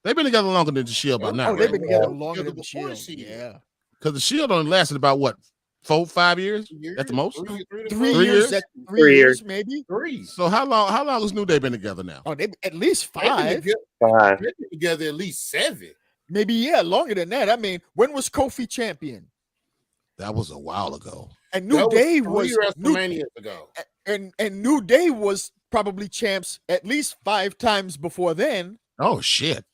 They've been together longer than the Shield by Oh, now, Oh, they've right? been together Yeah. longer than the Before Shield. Shield. Yeah, Because the Shield only lasted about what 4-5 years at the most. 3 3 3 years. years? That 3 3 years, maybe. 3. So how long has New Day been together now? Oh, they at least They've been 5, together- 5. they've been together at least 7. maybe longer than that. I mean, when was Kofi champion? That was a while ago. And New That Day was was 3 WrestleManias ago. and New Day was probably champs at least 5 times before then. Oh shit!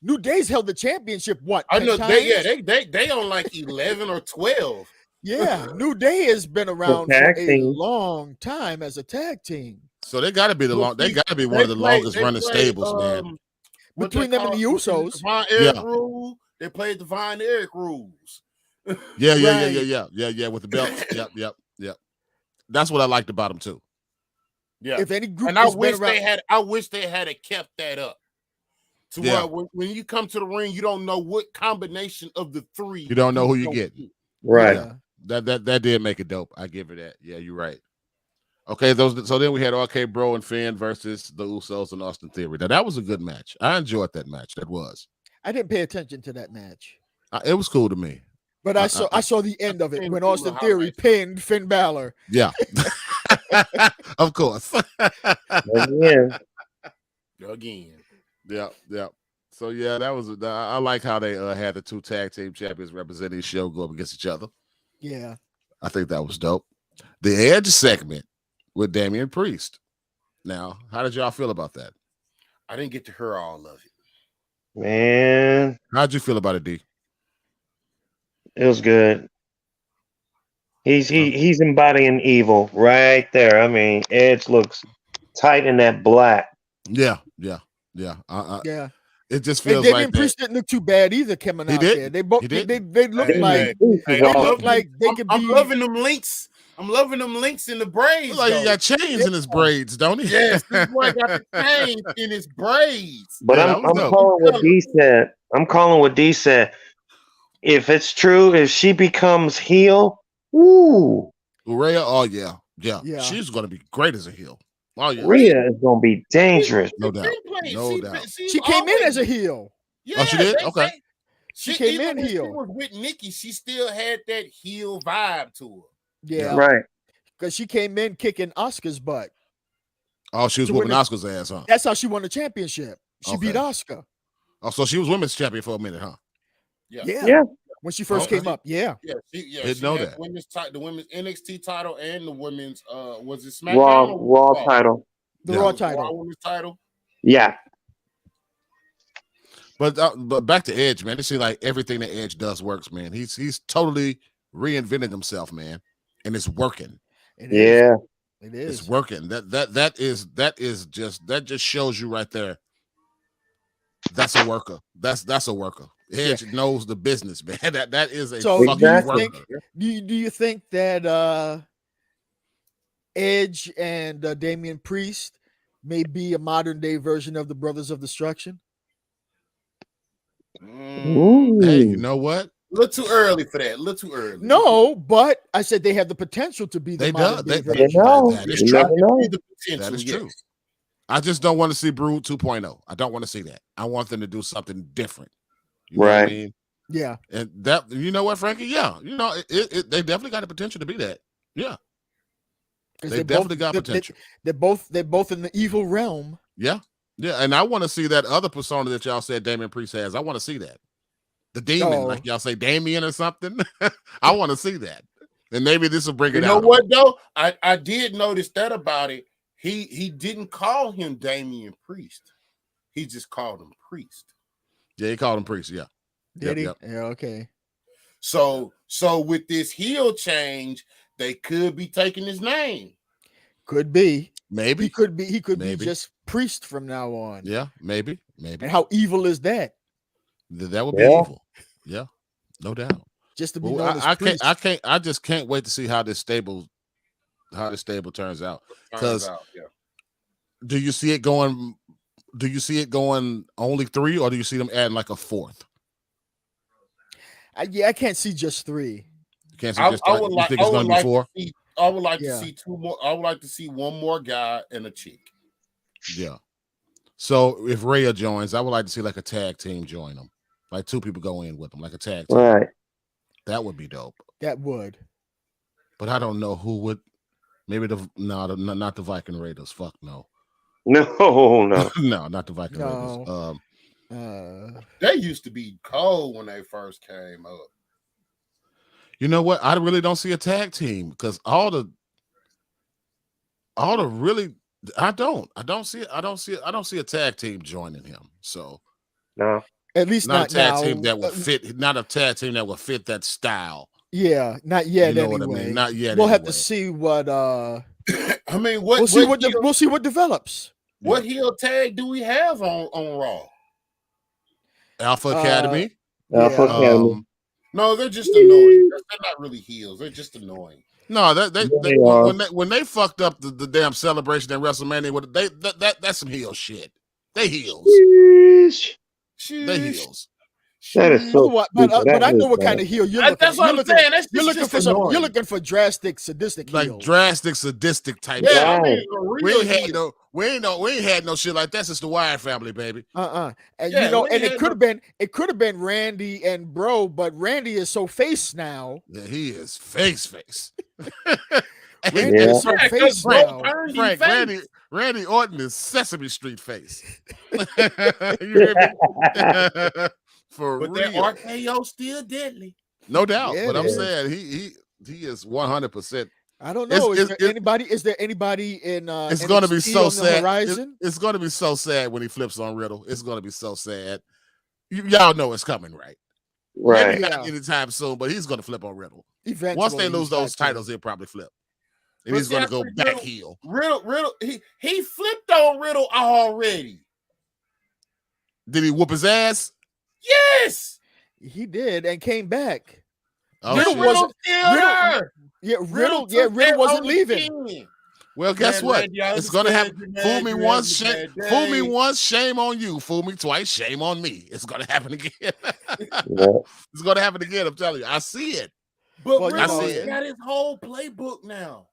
New Day's held the championship what? I 10 know times? they on like 11 or 12. Yeah, New Day has been around for tag a team. long time as a tag team. So they got to be They got to be one of the longest running stables, man. what Between they them and the call- Usos. Divine Eric Yeah. rule. They played Divine Eric rules. Yeah. Right. With the belts. Yep. That's what I liked about them too. Yeah. If any group And I has been wish around, they had kept that up. To Yeah. where when you come to the ring, you don't know what combination of the 3 You don't know who you gonna get. get. Right. yeah. That did make it dope. I give it that. Yeah, you're right. Okay, so then we had RK Bro and Finn versus the Usos and Austin Theory. Now that was a good match. I enjoyed that match. That was. I didn't pay attention to that match, It was cool to me. but I saw the end of it seen when a few Austin of the Theory highlights. pinned Finn Balor. Yeah. Of course. Again. Again. Yeah. So yeah, that was. I like how they had the 2 tag team champions representing the show go up against each other. Yeah, I think that was dope. The Edge segment with Damian Priest. Now, how did y'all feel about that? I didn't get to hear all of it. Man, How'd you feel about it, D? it was good. He's embodying evil right there. I mean, Edge looks tight in that black. Yeah. yeah. It just And feels Damian like that. Priest didn't look too bad either coming He out did. there. They both He they, did. they look Hey, like This is Hey, they awesome. look like they I'm, could I'm be. loving them links. I'm loving them links in the braids. Looks like he though. got chains in his braids, don't he? Yes, this boy got the chains in his braids. But Yeah, that I'm was dope. calling what D said. I'm calling what D said. If it's true, if she becomes heel, ooh, Rhea, oh yeah. Yeah. She's gonna be great as a heel. Oh yeah, Rhea is gonna be dangerous. no doubt. No She- doubt. She came in as a heel. Yeah, Oh, she did? Okay. She came even in when She heel. was with Nikki. She still had that heel vibe to her. Yeah, Right. because she came in kicking Oscar's butt. Oh, she was To whooping win Oscar's ass, huh? That's how she won the championship. She beat Okay. Oscar. Oh, so she was women's champion for a minute, huh? Yeah, Yeah. Yeah. When she first Okay. came up. Yeah. Didn't she know had that. the women's NXT title and the women's was it Raw, SmackDown? or Raw title. The Yeah. Raw Raw title. women's title. Yeah. But back to Edge, man. It seems like everything that Edge does works, man. He's totally reinvented himself, man, and it's working. It is. Yeah. It It's is. working. That just shows you right there. That's a worker. That's a worker. Edge knows the business, man. That is a So fucking do you Exactly. think worker. do you think that Edge and Damian Priest may be a modern day version of the Brothers of Destruction? Ooh. Hey, you know what? A little too early for that. A little too early. No, but I said they have the potential to be the They modern do. day They version. know. That is You true. never know. The potential, That is yes. true. I just don't want to see Brood 2.0. I don't want to see that. I want them to do something different. You know what I Right. mean? Yeah. And that, you know what, Frankie? Yeah. You know, they definitely got the potential to be that. Yeah. 'Cause They they're definitely got they- potential. They're both in the evil realm. Yeah. Yeah. And I want to see that other persona that y'all said Damian Priest has. I want to see that. The demon, Oh. like y'all say Damien or something. I want to see that. And maybe this will bring You it know out. what though? I did notice that about it. He didn't call him Damian Priest. He just called him Priest. Yeah, he called him Priest. Yeah. Did Yep, he? Yeah, okay. So with this heel change, they could be taking his name. Could be. Maybe. He could be Maybe. just Priest from now on. Yeah, maybe. And how evil is that? That would be Yeah. evil. Yeah, no doubt. just to be Well, known as I Priest. I just can't wait to see how this stable turns out. Because do you see it going? Do you see it going only 3, or do you see them adding like a 4th? I can't see just 3. You can't see just 3. You think it's going to be 4? I would like to see 2 more. I would like to see 1 more guy and a chick. Yeah. So if Rhea joins, I would like to see like a tag team join them. Like 2 people go in with them, like a tag team. Right. That would be dope. That would. But I don't know who would. Maybe not the Viking Raiders. Fuck no. No. No, not the Viking Raiders. They used to be cold when they first came up. You know what? I really don't see a tag team because all the really I don't see a tag team joining him. So no. At least not a tag now. team that would fit. Not a tag team that would fit that style. Yeah, not yet. You know anyway. what I mean? Not yet. We'll have to see what. I mean, we'll see what develops. What heel tag do we have on Raw? Alpha Academy. Alpha Academy. No, they're just annoying. They're not really heels. They're just annoying. No, when they fucked up the damn celebration at WrestleMania, that's some heel shit. They heels. They heels. That is so. But I know what kind of heel you're looking. That's what I'm saying. You're looking for some. You're looking for drastic, sadistic, like heels. drastic, sadistic type. Yeah, shit. We ain't had no shit like that since the Wyatt family, baby. And it could have been Randy and Bro, but Randy is so face now. Yeah, he is face. Randy is so face now. Frank, Randy Orton is Sesame Street face. You hear me? For but real. that RKO still deadly. No doubt. Yeah, but I'm saying he is 100%. I don't know. Is there anybody in it's gonna be so sad. Horizon? It's gonna be so sad when he flips on Riddle. It's gonna be so sad. Y'all know it's coming, right? Right. Maybe not anytime soon, but he's gonna flip on Riddle. Eventually, once they lose those titles, he'll probably flip. And he's gonna go back heel. Riddle, he flipped on Riddle already. Did he whoop his ass? Yes, he did, and came back. Oh, Riddle wasn't. Riddle wasn't leaving. Well, guess what? It's gonna happen. Fool me once, shame on you. Fool me twice, shame on me. It's gonna happen again. It's gonna happen again. I'm telling you, I see it. But Riddle's got his whole playbook now.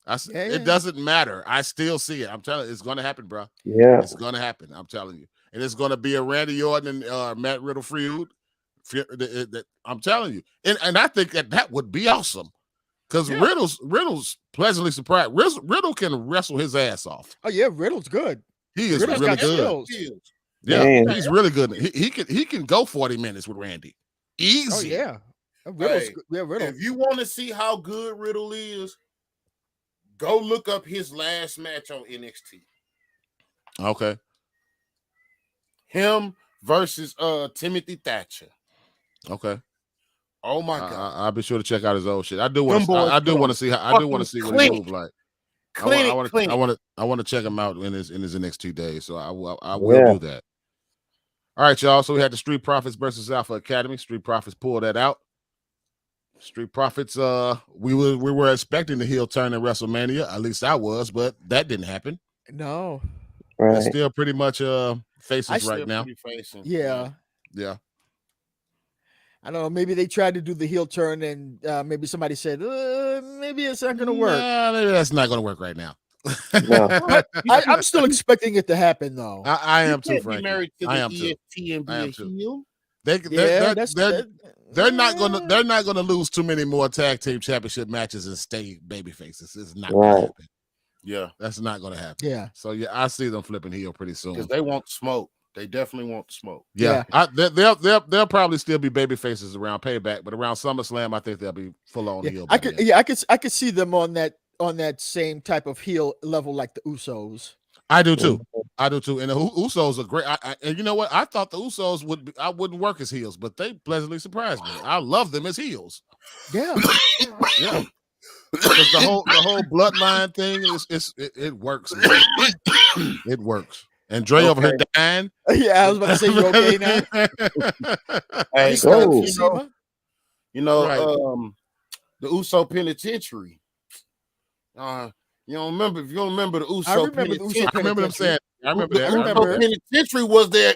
It doesn't matter. I still see it. I'm telling you, it's gonna happen, bro. Yeah, it's gonna happen. I'm telling you, and it's gonna be a Randy Orton and Matt Riddle feud. I'm telling you, and I think that would be awesome because Riddle's pleasantly surprised. Riddle can wrestle his ass off. Oh yeah, Riddle's good. He is really good. Yeah, he's really good. He can go 40 minutes with Randy. Easy. Oh yeah, Riddle. If you want to see how good Riddle is, go look up his last match on NXT. Okay. Him versus Timothy Thatcher. Okay. Oh my God! I'll be sure to check out his old shit. I do want to see how. I do want to see what he moves like. I want to check him out in his NXT days. So I will do that. All right, y'all. So we had the Street Profits versus Alpha Academy. Street Profits pulled that out. Street Profits. We were expecting the heel turn at WrestleMania. At least I was, but that didn't happen. No. Right. They're still pretty much faces right now. Yeah. I don't know. Maybe they tried to do the heel turn, and maybe somebody said, "Maybe it's not going to work." Maybe that's not going to work right now. I'm still expecting it to happen, though. I am too, Frank. Married to I am the too. and be a heel. They're not gonna lose too many more tag team championship matches and stay baby faces. It's not gonna happen. Yeah, that's not gonna happen. Yeah. So I see them flipping heel pretty soon because they want smoke. They definitely want the smoke. Yeah. They'll probably still be baby faces around Payback, but around SummerSlam, I think they'll be full on heel. I could see them on that same type of heel level like the Usos. I do too. And the Usos are great. And you know what? I thought the Usos wouldn't work as heels, but they pleasantly surprised me. I love them as heels. Yeah. Yeah. Because the whole bloodline thing it works. It works. And Dre over here dying. Yeah, I was about to say, you okay now? Hey, You know, Right. The Uso Penitentiary. You don't remember? If you don't remember the Uso remember the Uso Penitentiary, I remember them saying. I remember the that. I Uso remember that. Penitentiary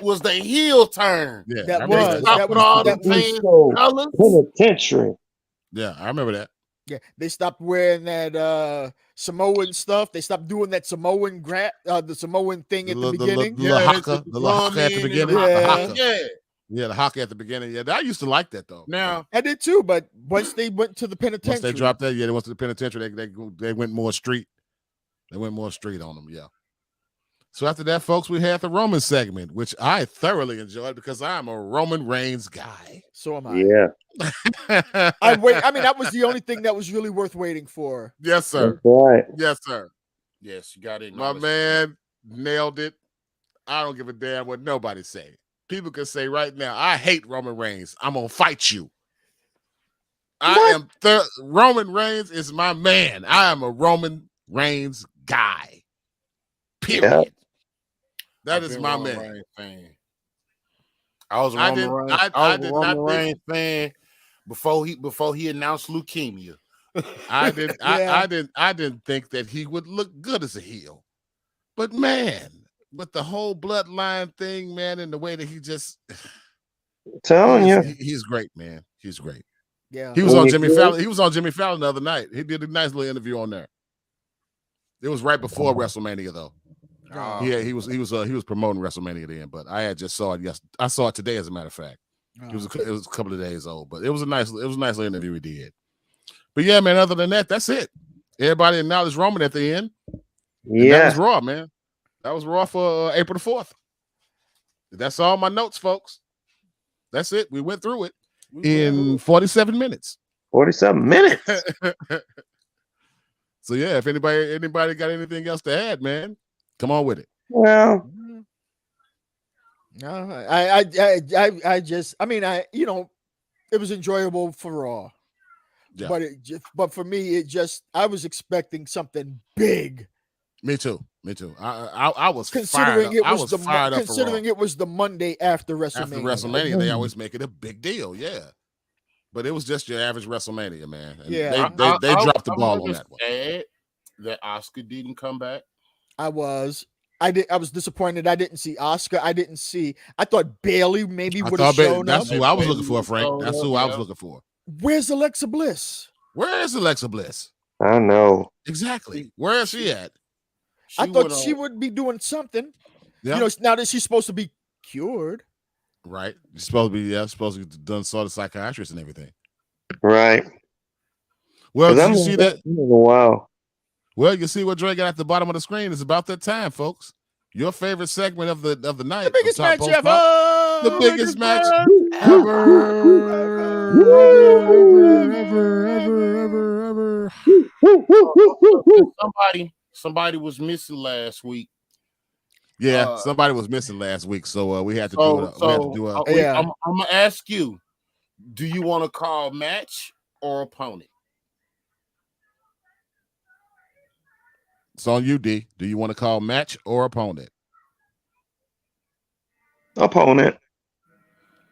was the heel turn. Yeah, That I They remember was- that. stopped was- all that the was- fans' Uso colors. Penitentiary. Yeah, I remember that. Yeah, they stopped wearing that Samoan stuff. They stopped doing that Samoan the Samoan thing at the beginning. The little they haka, put the little drum haka at the in and beginning. Yeah. The haka. Yeah. Yeah, the haka at the beginning. Yeah, I used to like that though. Now, I did too, but once they went to the penitentiary, once they dropped that, yeah, they went to the penitentiary. They went more street. They went more street on them. Yeah. So after that, folks, we had the Roman segment, which I thoroughly enjoyed because I'm a Roman Reigns guy. so am I. Yeah, I wait. I mean, that was the only thing that was really worth waiting for. Yes, sir. that's right. Yes, sir. yes, you got it. My man nailed it. I don't give a damn what nobody say. People can say right now, I hate Roman Reigns. I'm gonna fight you. Roman Reigns is my man. I am a Roman Reigns guy. Period. Yeah. That I've is been my Roman man. Reigns fan. I was a I Roman did- Reigns. I- I I was did a not Roman think- Reigns fan before he announced leukemia. I didn't Yeah. I didn't think that he would look good as a heel. But man, with the whole bloodline thing, man, and the way that he just Telling you. he's great, man. He's great. Yeah, He was When on you Jimmy do it- Fallon. He was on Jimmy Fallon the other night. He did a nice little interview on there. It was right before WrestleMania, though. Oh, Yeah, he was promoting WrestleMania then, but I had just saw it. Yes, I saw it today, as a matter of fact. It was a couple of days old, but it was a nice little interview he did. But yeah, man. Other than that, that's it. Everybody acknowledged Roman at the end. And that Yeah. was Raw, man. That was Raw for April the 4th. That's all my notes, folks. That's it. We went through it in 47 minutes. 47 minutes. So yeah, if anybody got anything else to add, man, come on with it. Well, No, I just, I mean, it was enjoyable for Raw, Yeah. but for me, I was expecting something big. Me too. I was Considering fired it up. was I was fired up for Raw. considering it was the Monday after WrestleMania. After WrestleMania, they always make it a big deal. Yeah. But it was just your average WrestleMania, man. And Yeah. they dropped the ball on was that one. sad that Oscar didn't come back. I was disappointed. I didn't see Oscar. I thought Bailey maybe I would have thought shown that's up. who I was Bailey looking for, Frank. showed That's up, who I was yeah. looking for. Where's Alexa Bliss? Where is Alexa Bliss? I know. Exactly. Where is she at? I thought went she on- would be doing something. Yeah. You know, now that she's supposed to be cured. Right. She's supposed to be done saw the psychiatrist and everything. Right. Well, 'Cause did you see that? Wow. Well, you see what Dre got at the bottom of the screen. It's about that time, folks. Your favorite segment of the night. The biggest of Top match Post ever. Pop. The biggest match ever. Somebody was missing last week. Yeah, somebody was missing last week, so we had to do it. We had to do a. Yeah. I'm gonna ask you: do you want to call match or opponent? It's on you, D. Do you want to call match or opponent? Opponent.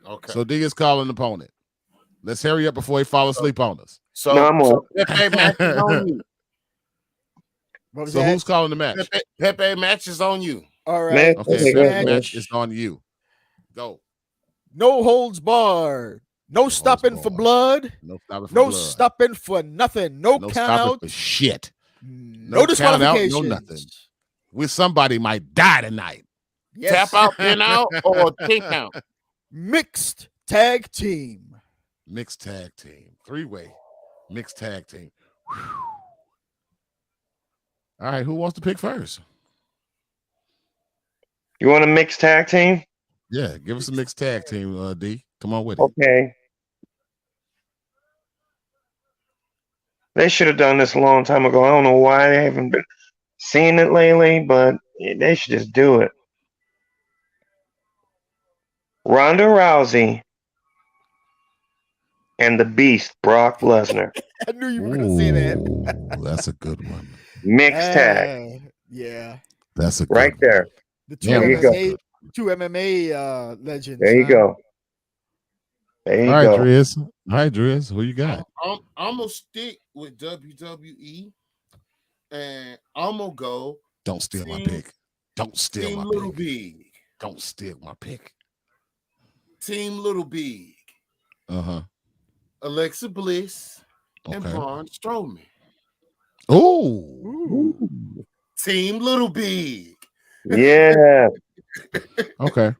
Okay. So D is calling opponent. Let's hurry up before he falls asleep on us. So, No, I'm on. Pepe match is on you. What was So that? who's calling the match? Pepe match is on you. All right. Man, Okay, Okay, Pepe go match is on you. Go. No holds barred. No stopping for barred. blood. No stopping for No blood. stopping for nothing. No, No count stopping out. for shit. No no count out, no disqualifications. nothing. Somebody might die tonight. Yes. Tap out, pin out, or kick out. Mixed tag team. Mixed tag team. 3-way. Mixed tag team. Whew. All right, who wants to pick first? You want a mixed tag team? Yeah, give us a mixed tag team, D. Come on with it. Okay. They should have done this a long time ago. I don't know why they haven't been seeing it lately, but they should just do it. Ronda Rousey and the Beast, Brock Lesnar. I knew you were going to say that. Ooh, that's a good one. Mixed tag. Yeah. That's a good Right one. there. The There you go. two MMA legends. There you huh? go. There you All right, go. Driz. All right, Driz, who you got? I'm gonna stick with WWE, and I'm gonna go. Don't steal my pick. Don't steal Team my Little pick. Big. Don't steal my pick. Team Little Big. Alexa Bliss and Braun Strowman. Oh. Team Little Big. Yeah. Okay.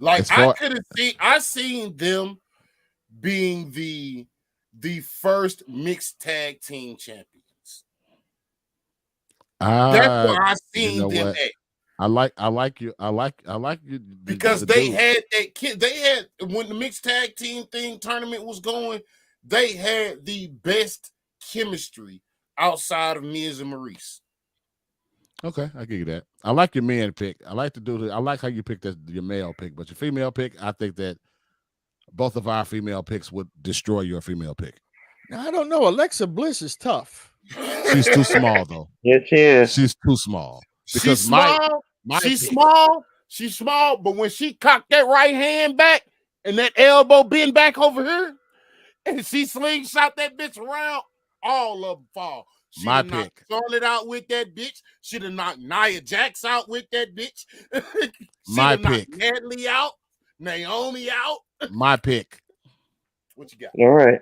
Like I seen them being the first mixed tag team champions. That's where I seen them at. I like you because they had that kid. They had, when the mixed tag team tournament was going, they had the best chemistry outside of Miz and Maurice. Okay, I give you that. I like your man pick. I like how you picked your male pick, but your female pick, I think that both of our female picks would destroy your female pick. I don't know. Alexa Bliss is tough. She's too small, though. Yes, she is. She's too small. Because she's small, but when she cocked that right hand back and that elbow bend back over here, and she slingshot that bitch around, all of them fall. She my done pick. knocked Charlotte out with that bitch. She done knocked Nia Jax out with that bitch. My pick. Natalie out. Naomi out. My pick. What you got? All right.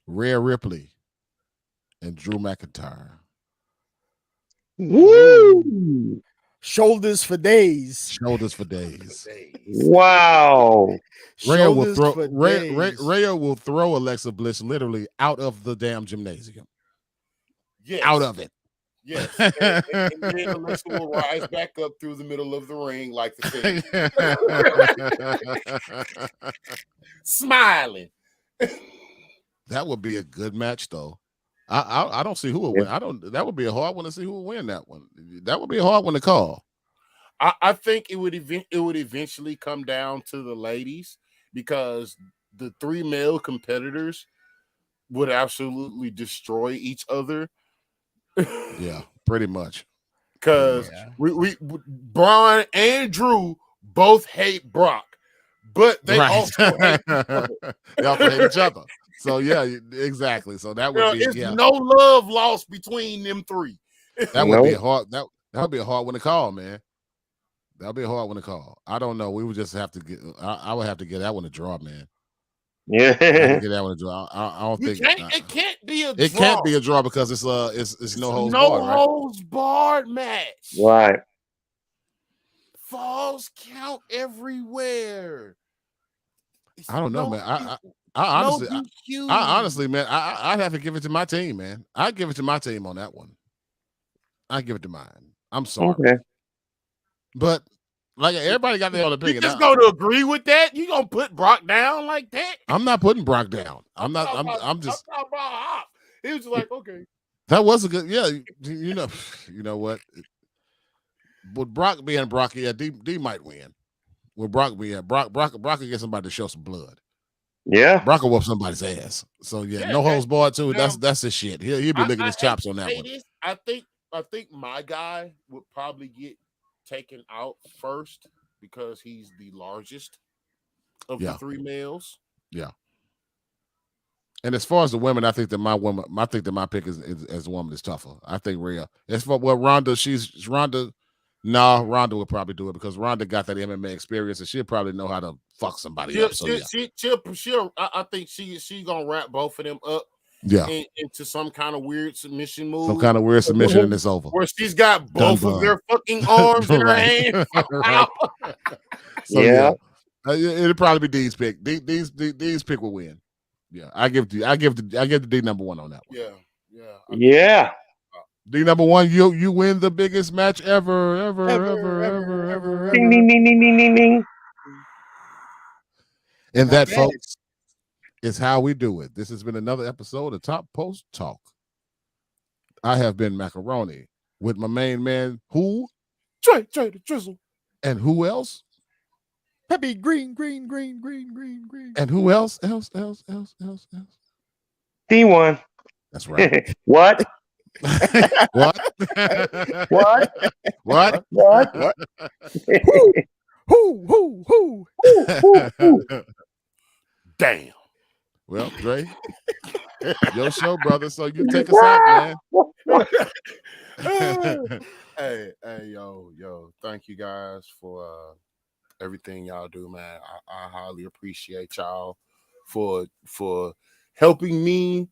Rhea Ripley and Drew McIntyre. Woo! Shoulders for days. Shoulders for days. Wow. Rhea will throw Alexa Bliss literally out of the damn gymnasium. Yes. Out of it. Yes. And then Alexa will rise back up through the middle of the ring like the thing. Smiling. That would be a good match, though. I don't see who will win. That would be a hard one to see who will win that one. That would be a hard one to call. I think it would eventually come down to the ladies, because the three male competitors would absolutely destroy each other. Yeah, pretty much. Because we Braun and Drew both hate Brock, but they also hate each other. They also hate each other. So yeah, exactly. So that would be no love lost between them three. That would be a hard that would be a hard one to call, man. That'll be a hard one to call. I don't know. We would just have to get. I would have to get that one a draw, man. Yeah, get that one a draw. I don't think it can't be a draw. It can't be a draw because it's no holds barred. No holds barred match. Right. Falls count everywhere. I don't know, man. I honestly, man, I'd have to give it to my team, man. I'd give it to my team on that one. I'd give it to mine. I'm sorry. Okay. But like everybody got their own opinion. You just going to agree with that? You gonna put Brock down like that? I'm not putting Brock down. I'm just. He was like, okay. That was a good. Yeah, you know what? With Brock being Brock, yeah, D might win. With Brock being Brock will get somebody to show some blood. Yeah, Brock will whoop somebody's ass. So yeah, no holds barred too. Now, that's his shit. He'll be licking his chops on that one. I think my guy would probably get taken out first because he's the largest of the three males. Yeah. And as far as the women, I think that my pick is as a woman is tougher. I think Rhea. As for Ronda. No, Ronda will probably do it because Ronda got that MMA experience and she'll probably know how to fuck somebody up. So I think she's gonna wrap both of them up. Yeah, into some kind of weird submission move. Some kind of weird submission, and it's over. Where she's got both of their fucking arms in her hand. So yeah, it'll probably be D's pick. D's pick will win. Yeah, I give the D number one on that one. Yeah. D number one, you win the biggest match ever. Ding, ding, ding, ding, ding, ding, ding. And that, folks, is how we do it. This has been another episode of Top Post Talk. I have been Macaroni with my main man, who? Trey the Drizzle. And who else? Peppy Green. And who else? D1. That's right. What? What? What? What? What? Who? Damn. Well, Dre, your show, brother. So you take us out, man. Hey, yo, thank you guys for everything y'all do, man. I highly appreciate y'all for helping me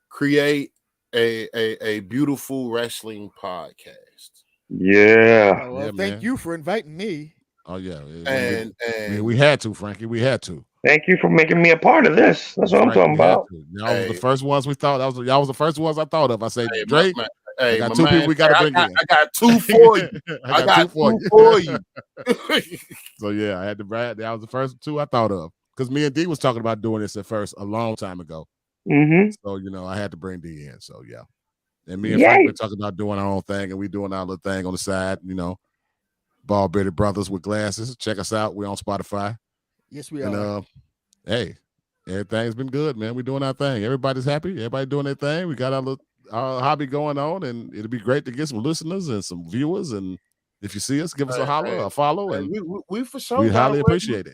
create a beautiful wrestling podcast. Yeah. Oh, well, Yeah, thank man. you for inviting me. Oh yeah, And we had to, Frankie. We had to. Thank you for making me a part of this. That's what I'm talking about. Y'all was the first ones we thought. Y'all was the first ones I thought of. I said, hey, Dre, I got two people we got to bring in. I got two for you. I got two for you. So yeah, I had to. That was the first two I thought of because me and D was talking about doing this at first a long time ago. Mm-hmm. So I had to bring D in. So yeah, and me and Frank were talking about doing our own thing, and we doing our little thing on the side. Ball Bearded Brothers with Glasses. Check us out. We're on Spotify. Yes, we are. And hey, everything's been good, man. We're doing our thing. Everybody's happy. Everybody doing their thing. We got our hobby going on, and it'll be great to get some listeners and some viewers. And if you see us, give us a holler, a follow, and we for sure. We highly appreciate it.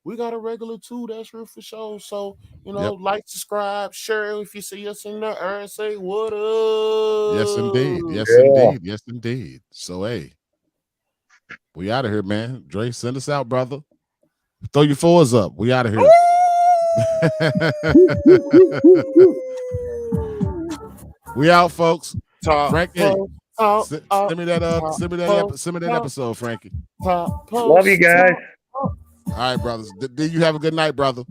We got a regular too. That's real for sure. So like, subscribe, share. If you see us in the air, say what up. Yes, indeed. Yes, indeed. Yes, indeed. So hey, we out of here, man. Dre, send us out, brother. Throw your fours up. We out of here. We out, folks. Frankie, send me that episode, Frankie. Love you guys. All right, brothers. Do you have a good night, brother?